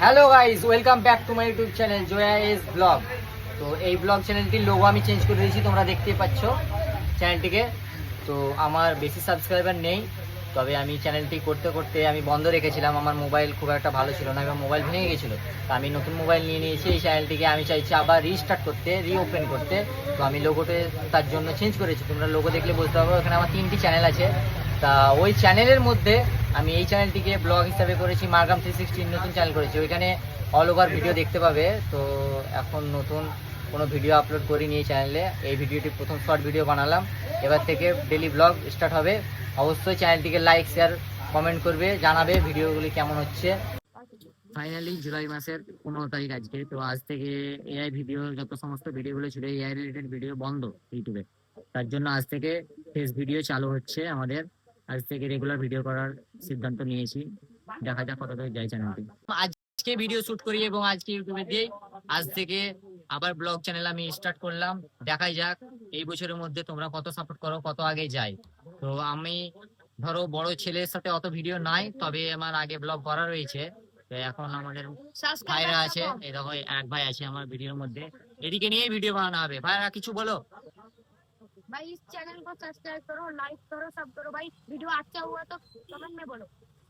Hello guys, welcome back to my YouTube channel Jaya's vlog. তো এই blog চ্যানেলটির logo আমি চেঞ্জ করে দিয়েছি, তোমরা দেখতেই পাচ্ছ চ্যানেলটিকে। তো আমার বেশি সাবস্ক্রাইবার নেই, তবে আমি চ্যানেলটি করতে করতে আমি বন্ধ রেখেছিলাম। আমার মোবাইল খুব একটা ভালো ছিল না, এবার মোবাইল ভেঙে গেছিলো। তো আমি নতুন মোবাইল নিয়ে নিয়েছি। এই চ্যানেলটিকে আমি চাইছি আবার রিস্টার্ট করতে, রিওপেন করতে। তো আমি লোগোতে তার জন্য চেঞ্জ করেছি। তোমরা লোগো দেখলে বুঝতে পারবো, এখানে আমার 3টি চ্যানেল আছে। তা ওই চ্যানেলের মধ্যে আমি এই চ্যানেলটিকে ব্লগ হিসাবে করেছি, মারগাম 360 নতুন চ্যানেল করেছি। ওইখানে অল ওভার ভিডিও দেখতে পাবে। তো এখন নতুন কোনো ভিডিও আপলোড করিনি এই চ্যানেলে। এই ভিডিওটি প্রথম শর্ট ভিডিও বানালাম। এবার থেকে ডেলি ব্লগ স্টার্ট হবে। অবশ্যই চ্যানেলটিকে লাইক, শেয়ার, কমেন্ট করবে, জানাবে ভিডিওগুলি কেমন হচ্ছে। ফাইনালি জুলাই মাসের 15 তারিখ আজকে। তো আজ থেকে এআই ভিডিও, যত সমস্ত ভিডিওগুলো ছিল এআই রিলেটেড ভিডিও বন্ধ ইউটিউবে। তার জন্য আজ থেকে ফেস ভিডিও চালু হচ্ছে আমাদের। আজ থেকে রেগুলার ভিডিও করার সিদ্ধান্ত নিয়েছি। দেখা যাক কত দূর যায় চ্যানেলটি। আজকে ভিডিও শুট করি এবং আজকে ইউটিউবে দিই। আজ থেকে আবার ব্লগ চ্যানেল আমি স্টার্ট করলাম। দেখাই যাক এই বছরের মধ্যে তোমরা কত সাপোর্ট করো, কত আগে যাই। তো আমি ধরো বড় ছেলের সাথে অত ভিডিও নাই, তবে আমার আগে ব্লগ করা রয়েছে। তো এখন আমাদের ভাইরা আছে, এই দেখো এক ভাই আছে আমার ভিডিওর মধ্যে। এদিকে নিয়ে ভিডিও বানানো হবে। ভাইরা কিছু বলো। भाई इस चैनल को सब्सक्राइब करो, लाइक करो, सब करो भाई। वीडियो अच्छा हुआ तो कमेंट में बोलो।